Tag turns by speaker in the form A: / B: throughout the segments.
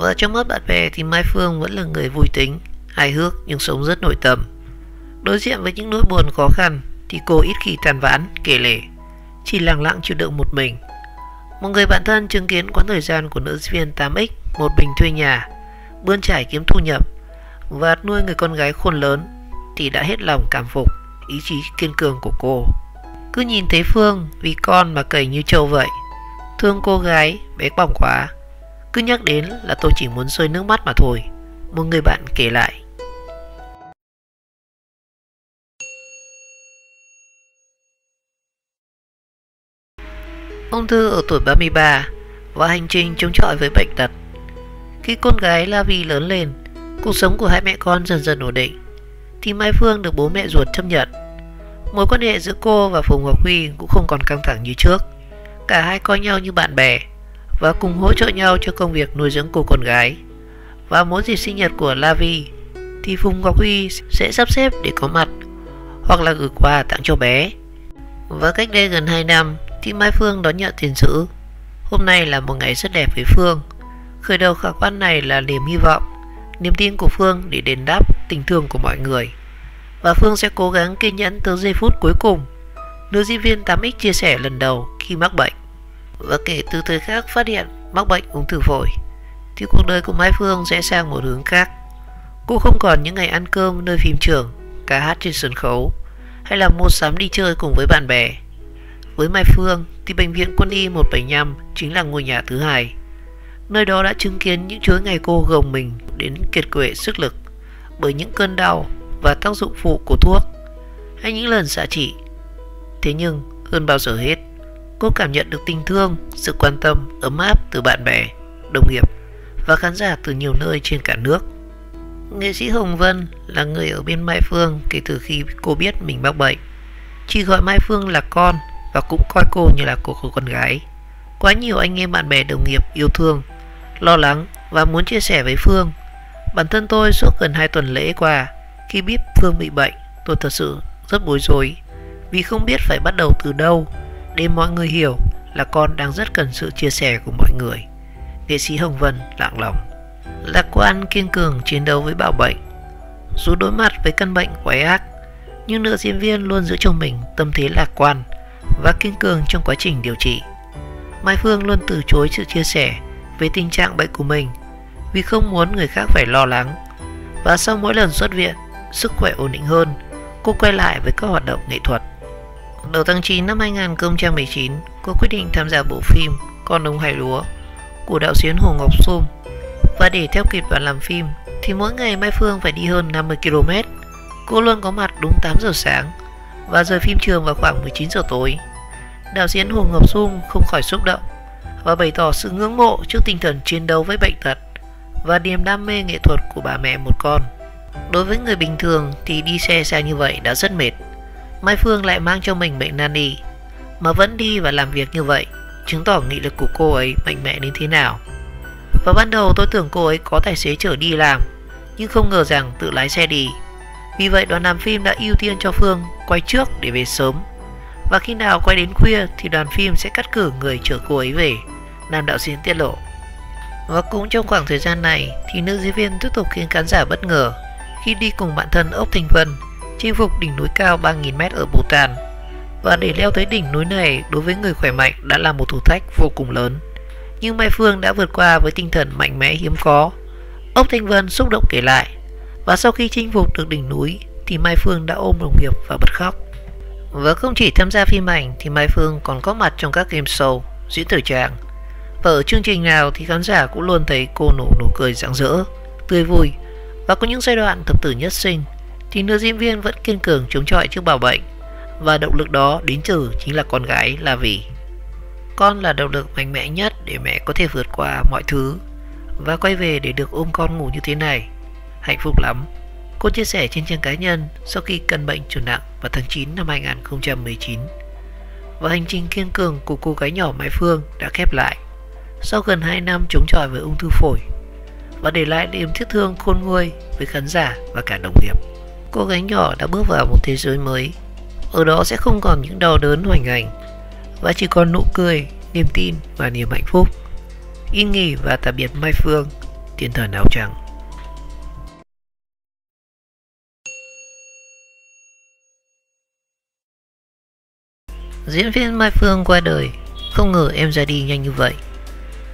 A: Và trong mắt bạn bè thì Mai Phương vẫn là người vui tính, hài hước nhưng sống rất nội tâm. Đối diện với những nỗi buồn khó khăn thì cô ít khi than vãn, kể lể, chỉ lặng lặng chịu đựng một mình. Một người bạn thân chứng kiến quãng thời gian của nữ diễn viên 8X một mình thuê nhà, bươn trải kiếm thu nhập và nuôi người con gái khôn lớn thì đã hết lòng cảm phục ý chí kiên cường của cô. Cứ nhìn thấy Phương vì con mà cầy như trâu vậy. Thương cô gái bé bỏng quá, cứ nhắc đến là tôi chỉ muốn rơi nước mắt mà thôi, một người bạn kể lại. Ung thư ở tuổi 33 và hành trình chống chọi với bệnh tật. Khi con gái La Vi lớn lên, cuộc sống của hai mẹ con dần dần ổn định, thì Mai Phương được bố mẹ ruột chấp nhận. Mối quan hệ giữa cô và Phùng Ngọc Huy cũng không còn căng thẳng như trước. Cả hai coi nhau như bạn bè và cùng hỗ trợ nhau cho công việc nuôi dưỡng cô con gái. Và mỗi dịp sinh nhật của La Vi thì Phùng Ngọc Huy sẽ sắp xếp để có mặt hoặc là gửi quà tặng cho bé. Và cách đây gần 2 năm thì Mai Phương đón nhận tiền sữ. Hôm nay là một ngày rất đẹp với Phương. Khởi đầu khả quan này là niềm hy vọng, niềm tin của Phương để đền đáp tình thương của mọi người. Và Phương sẽ cố gắng kiên nhẫn tới giây phút cuối cùng. Nữ diễn viên 8X chia sẻ lần đầu khi mắc bệnh. Và kể từ thời khắc phát hiện mắc bệnh ung thư phổi thì cuộc đời của Mai Phương sẽ sang một hướng khác. Cô không còn những ngày ăn cơm nơi phim trường, ca hát trên sân khấu hay là mua sắm đi chơi cùng với bạn bè. Với Mai Phương thì bệnh viện Quân y 175 chính là ngôi nhà thứ hai. Nơi đó đã chứng kiến những chuỗi ngày cô gồng mình đến kiệt quệ sức lực bởi những cơn đau và tác dụng phụ của thuốc hay những lần xạ trị. Thế nhưng hơn bao giờ hết, cô cảm nhận được tình thương, sự quan tâm, ấm áp từ bạn bè, đồng nghiệp và khán giả từ nhiều nơi trên cả nước. Nghệ sĩ Hồng Vân là người ở bên Mai Phương kể từ khi cô biết mình mắc bệnh. Chị gọi Mai Phương là con và cũng coi cô như là cô con gái. Quá nhiều anh em bạn bè đồng nghiệp yêu thương, lo lắng và muốn chia sẻ với Phương. Bản thân tôi suốt gần 2 tuần lễ qua, khi biết Phương bị bệnh, tôi thật sự rất bối rối vì không biết phải bắt đầu từ đâu để mọi người hiểu là con đang rất cần sự chia sẻ của mọi người. Nghệ sĩ Hồng Vân lặng lòng. Lạc quan kiên cường chiến đấu với bạo bệnh. Dù đối mặt với căn bệnh quái ác, nhưng nữ diễn viên luôn giữ cho mình tâm thế lạc quan và kiên cường trong quá trình điều trị. Mai Phương luôn từ chối sự chia sẻ về tình trạng bệnh của mình vì không muốn người khác phải lo lắng. Và sau mỗi lần xuất viện, sức khỏe ổn định hơn, cô quay lại với các hoạt động nghệ thuật. Đầu tháng 9 năm 2019, cô quyết định tham gia bộ phim Con ông Hai Lúa của đạo diễn Hồ Ngọc Sum. Và để theo kịp đoàn làm phim thì mỗi ngày Mai Phương phải đi hơn 50 km. Cô luôn có mặt đúng 8 giờ sáng và rời phim trường vào khoảng 19 giờ tối. Đạo diễn Hồ Ngọc Sum không khỏi xúc động và bày tỏ sự ngưỡng mộ trước tinh thần chiến đấu với bệnh tật và niềm đam mê nghệ thuật của bà mẹ một con. Đối với người bình thường thì đi xe xa như vậy đã rất mệt. Mai Phương lại mang cho mình bệnh nan y mà vẫn đi và làm việc như vậy, chứng tỏ nghị lực của cô ấy mạnh mẽ đến thế nào. Và ban đầu tôi tưởng cô ấy có tài xế chở đi làm, nhưng không ngờ rằng tự lái xe đi. Vì vậy đoàn làm phim đã ưu tiên cho Phương quay trước để về sớm. Và khi nào quay đến khuya thì đoàn phim sẽ cắt cử người chở cô ấy về, nam đạo diễn tiết lộ. Và cũng trong khoảng thời gian này thì nữ diễn viên tiếp tục khiến khán giả bất ngờ khi đi cùng bạn thân Ốc Thanh Vân chinh phục đỉnh núi cao 3.000m ở Bhutan. Và để leo tới đỉnh núi này đối với người khỏe mạnh đã là một thử thách vô cùng lớn. Nhưng Mai Phương đã vượt qua với tinh thần mạnh mẽ hiếm có. Ốc Thanh Vân xúc động kể lại. Và sau khi chinh phục được đỉnh núi thì Mai Phương đã ôm đồng nghiệp và bật khóc. Và không chỉ tham gia phim ảnh thì Mai Phương còn có mặt trong các game show, diễn thời trang. Và ở chương trình nào thì khán giả cũng luôn thấy cô nở nụ cười rạng rỡ, tươi vui. Và có những giai đoạn thập tử nhất sinh thì nữ diễn viên vẫn kiên cường chống chọi trước bạo bệnh. Và động lực đó đến từ chính là con gái La Vi. Con là động lực mạnh mẽ nhất để mẹ có thể vượt qua mọi thứ và quay về để được ôm con ngủ như thế này. Hạnh phúc lắm. Cô chia sẻ trên trang cá nhân sau khi căn bệnh trở nặng vào tháng 9 năm 2019. Và hành trình kiên cường của cô gái nhỏ Mai Phương đã khép lại sau gần 2 năm chống chọi với ung thư phổi và để lại niềm tiếc thương khôn nguôi với khán giả và cả đồng nghiệp. Cô gái nhỏ đã bước vào một thế giới mới. Ở đó sẽ không còn những đau đớn hoành hành và chỉ còn nụ cười, niềm tin và niềm hạnh phúc. Yên nghỉ và tạm biệt Mai Phương. thiên thần áo trắng. Diễn viên Mai Phương qua đời, không ngờ em ra đi nhanh như vậy.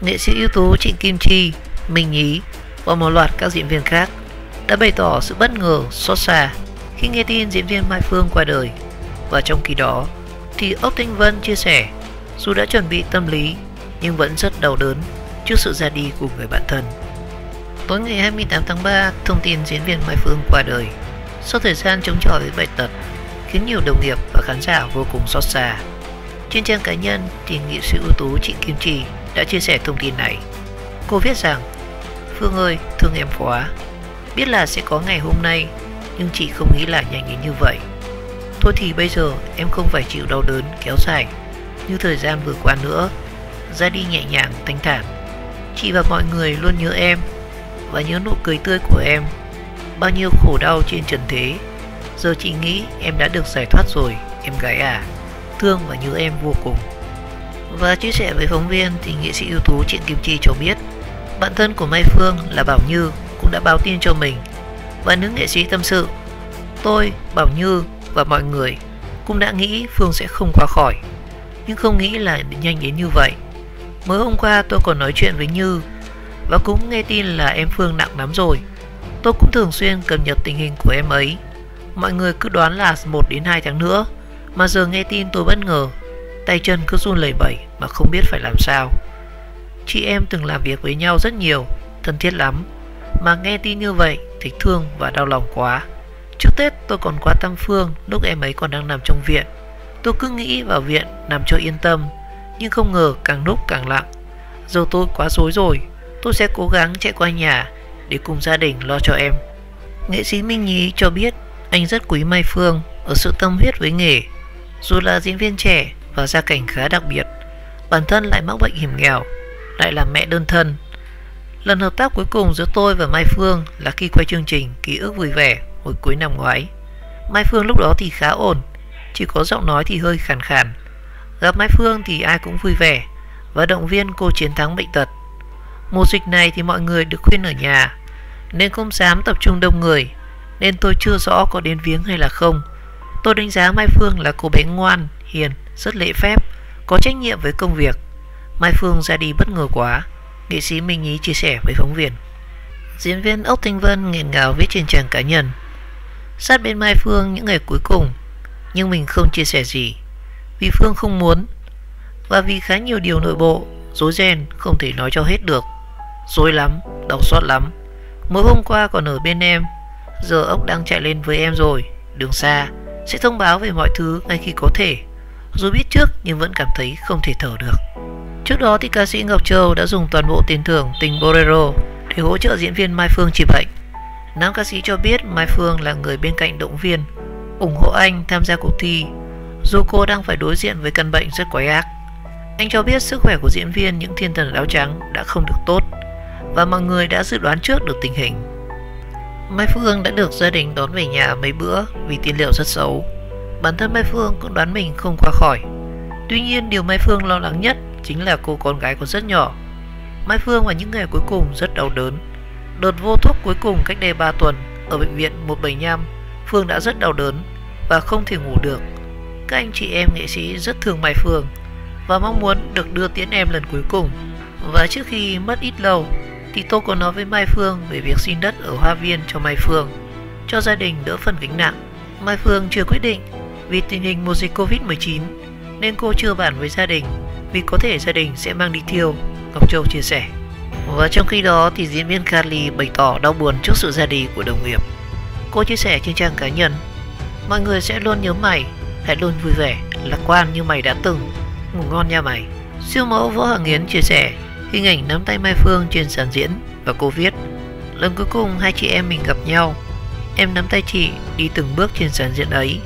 A: Nghệ sĩ ưu tú Trịnh Kim Chi, Minh Nhí và một loạt các diễn viên khác đã bày tỏ sự bất ngờ, xót xa khi nghe tin diễn viên Mai Phương qua đời. Và trong khi đó thì Ốc Thanh Vân chia sẻ dù đã chuẩn bị tâm lý nhưng vẫn rất đau đớn trước sự ra đi của người bạn thân. Tối ngày 28 tháng 3, thông tin diễn viên Mai Phương qua đời sau thời gian chống chọi với bệnh tật khiến nhiều đồng nghiệp và khán giả vô cùng xót xa. Trên trang cá nhân thì nghệ sĩ ưu tú Trịnh Kim Chi đã chia sẻ thông tin này. Cô viết rằng: Phương ơi, thương em quá. Biết là sẽ có ngày hôm nay, nhưng chị không nghĩ là nhanh đến như vậy. Thôi thì bây giờ em không phải chịu đau đớn kéo dài như thời gian vừa qua nữa. Ra đi nhẹ nhàng, thanh thản. Chị và mọi người luôn nhớ em và nhớ nụ cười tươi của em. Bao nhiêu khổ đau trên trần thế, giờ chị nghĩ em đã được giải thoát rồi, em gái à. Thương và nhớ em vô cùng. Và chia sẻ với phóng viên thì nghệ sĩ ưu tú Trịnh Kim Chi cho biết bạn thân của Mai Phương là Bảo Như cũng đã báo tin cho mình. Và nữ nghệ sĩ tâm sự: Tôi, Bảo Như và mọi người cũng đã nghĩ Phương sẽ không qua khỏi, nhưng không nghĩ là nhanh đến như vậy. Mới hôm qua tôi còn nói chuyện với Như và cũng nghe tin là em Phương nặng lắm rồi. Tôi cũng thường xuyên cập nhật tình hình của em ấy. Mọi người cứ đoán là 1 đến 2 tháng nữa, mà giờ nghe tin tôi bất ngờ, tay chân cứ run lẩy bẩy mà không biết phải làm sao. Chị em từng làm việc với nhau rất nhiều, thân thiết lắm, mà nghe tin như vậy thì thương và đau lòng quá. Trước Tết tôi còn qua thăm Phương lúc em ấy còn đang nằm trong viện. Tôi cứ nghĩ vào viện nằm cho yên tâm, nhưng không ngờ càng lúc càng nặng. Giờ tôi quá rối rồi. Tôi sẽ cố gắng chạy qua nhà để cùng gia đình lo cho em. Nghệ sĩ Minh Nhí cho biết anh rất quý Mai Phương ở sự tâm huyết với nghề. Dù là diễn viên trẻ và gia cảnh khá đặc biệt, bản thân lại mắc bệnh hiểm nghèo, lại là mẹ đơn thân. Lần hợp tác cuối cùng giữa tôi và Mai Phương là khi quay chương trình Ký ức vui vẻ hồi cuối năm ngoái. Mai Phương lúc đó thì khá ổn, chỉ có giọng nói thì hơi khàn khàn. Gặp Mai Phương thì ai cũng vui vẻ và động viên cô chiến thắng bệnh tật. Mùa dịch này thì mọi người được khuyên ở nhà nên không dám tập trung đông người, nên tôi chưa rõ có đến viếng hay là không. Tôi đánh giá Mai Phương là cô bé ngoan, hiền, rất lễ phép, có trách nhiệm với công việc. Mai Phương ra đi bất ngờ quá, nghệ sĩ Minh Nhí chia sẻ với phóng viên. Diễn viên Ốc Thanh Vân nghẹn ngào viết trên trang cá nhân: Sát bên Mai Phương những ngày cuối cùng, nhưng mình không chia sẻ gì vì Phương không muốn, và vì khá nhiều điều nội bộ, rối ren không thể nói cho hết được. Rối lắm, đau xót lắm. Mới hôm qua còn ở bên em, giờ Ốc đang chạy lên với em rồi. Đường xa, sẽ thông báo về mọi thứ ngay khi có thể. Dù biết trước nhưng vẫn cảm thấy không thể thở được. Trước đó thì ca sĩ Ngọc Châu đã dùng toàn bộ tiền thưởng tình Bolero để hỗ trợ diễn viên Mai Phương trị bệnh. Nam ca sĩ cho biết Mai Phương là người bên cạnh động viên, ủng hộ anh tham gia cuộc thi, dù cô đang phải đối diện với căn bệnh rất quái ác. Anh cho biết sức khỏe của diễn viên những thiên thần áo trắng đã không được tốt và mọi người đã dự đoán trước được tình hình. Mai Phương đã được gia đình đón về nhà mấy bữa vì tiên lượng rất xấu. Bản thân Mai Phương cũng đoán mình không qua khỏi. Tuy nhiên điều Mai Phương lo lắng nhất chính là cô con gái còn rất nhỏ. Mai Phương vào những ngày cuối cùng rất đau đớn. Đợt vô thuốc cuối cùng cách đây 3 tuần ở bệnh viện 175, Phương đã rất đau đớn và không thể ngủ được. Các anh chị em nghệ sĩ rất thương Mai Phương và mong muốn được đưa tiễn em lần cuối cùng. Và trước khi mất ít lâu thì tôi có nói với Mai Phương về việc xin đất ở Hoa Viên cho Mai Phương, cho gia đình đỡ phần gánh nặng. Mai Phương chưa quyết định vì tình hình mùa dịch Covid-19 nên cô chưa bàn với gia đình, vì có thể gia đình sẽ mang đi thiêu, Ngọc Châu chia sẻ. Và trong khi đó thì diễn viên Carly bày tỏ đau buồn trước sự ra đi của đồng nghiệp. Cô chia sẻ trên trang cá nhân: Mọi người sẽ luôn nhớ mày, hãy luôn vui vẻ, lạc quan như mày đã từng, ngủ ngon nha mày. Siêu mẫu Võ Hằng Yến chia sẻ hình ảnh nắm tay Mai Phương trên sàn diễn và cô viết: Lần cuối cùng hai chị em mình gặp nhau, em nắm tay chị đi từng bước trên sàn diễn ấy.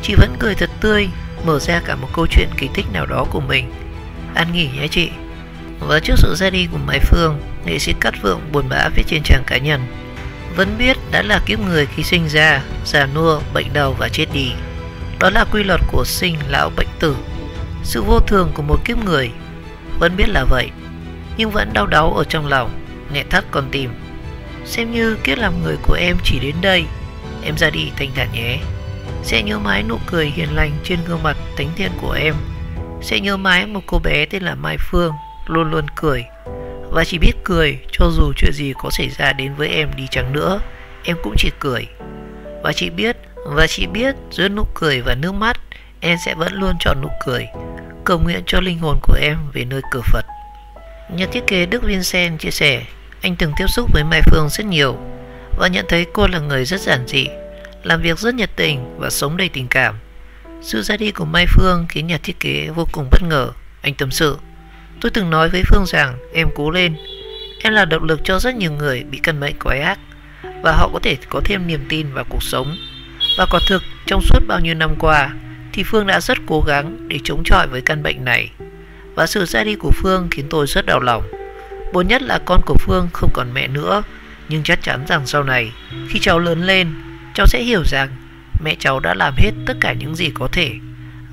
A: Chị vẫn cười thật tươi, mở ra cả một câu chuyện kỳ tích nào đó của mình. An nghỉ nhé chị. Và trước sự ra đi của Mai Phương, nghệ sĩ Cát Vượng buồn bã viết trên trang cá nhân: Vẫn biết đã là kiếp người khi sinh ra, già nua, bệnh đau và chết đi. Đó là quy luật của sinh lão bệnh tử, sự vô thường của một kiếp người. Vẫn biết là vậy, nhưng vẫn đau đáu ở trong lòng, nghẹn thắt con tim. Xem như kiếp làm người của em chỉ đến đây. Em ra đi thanh thản nhé. Sẽ nhớ mãi nụ cười hiền lành trên gương mặt thánh thiện của em. Sẽ nhớ mãi một cô bé tên là Mai Phương, luôn luôn cười. Và chỉ biết cười, cho dù chuyện gì có xảy ra đến với em đi chăng nữa, em cũng chỉ cười. Và chị biết giữa nụ cười và nước mắt, em sẽ vẫn luôn chọn nụ cười, cầu nguyện cho linh hồn của em về nơi cửa Phật. Nhà thiết kế Đức Vincent chia sẻ, anh từng tiếp xúc với Mai Phương rất nhiều và nhận thấy cô là người rất giản dị, làm việc rất nhiệt tình và sống đầy tình cảm. Sự ra đi của Mai Phương khiến nhà thiết kế vô cùng bất ngờ. Anh tâm sự, tôi từng nói với Phương rằng em cố lên. Em là động lực cho rất nhiều người bị căn bệnh quái ác và họ có thể có thêm niềm tin vào cuộc sống. Và quả thực trong suốt bao nhiêu năm qua thì Phương đã rất cố gắng để chống chọi với căn bệnh này. Và sự ra đi của Phương khiến tôi rất đau lòng. Buồn nhất là con của Phương không còn mẹ nữa. Nhưng chắc chắn rằng sau này, khi cháu lớn lên, cháu sẽ hiểu rằng mẹ cháu đã làm hết tất cả những gì có thể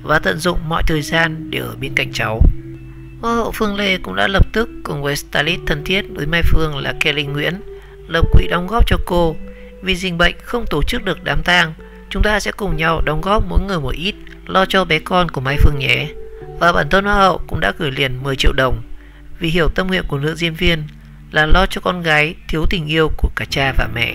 A: và tận dụng mọi thời gian để ở bên cạnh cháu. Hoa hậu Phương Lê cũng đã lập tức cùng với stylist thân thiết với Mai Phương là Kelly Nguyễn lập quỹ đóng góp cho cô. Vì dịch bệnh không tổ chức được đám tang, chúng ta sẽ cùng nhau đóng góp mỗi người một ít, lo cho bé con của Mai Phương nhé. Và bản thân Hoa hậu cũng đã gửi liền 10 triệu đồng vì hiểu tâm nguyện của nữ diễn viên là lo cho con gái thiếu tình yêu của cả cha và mẹ.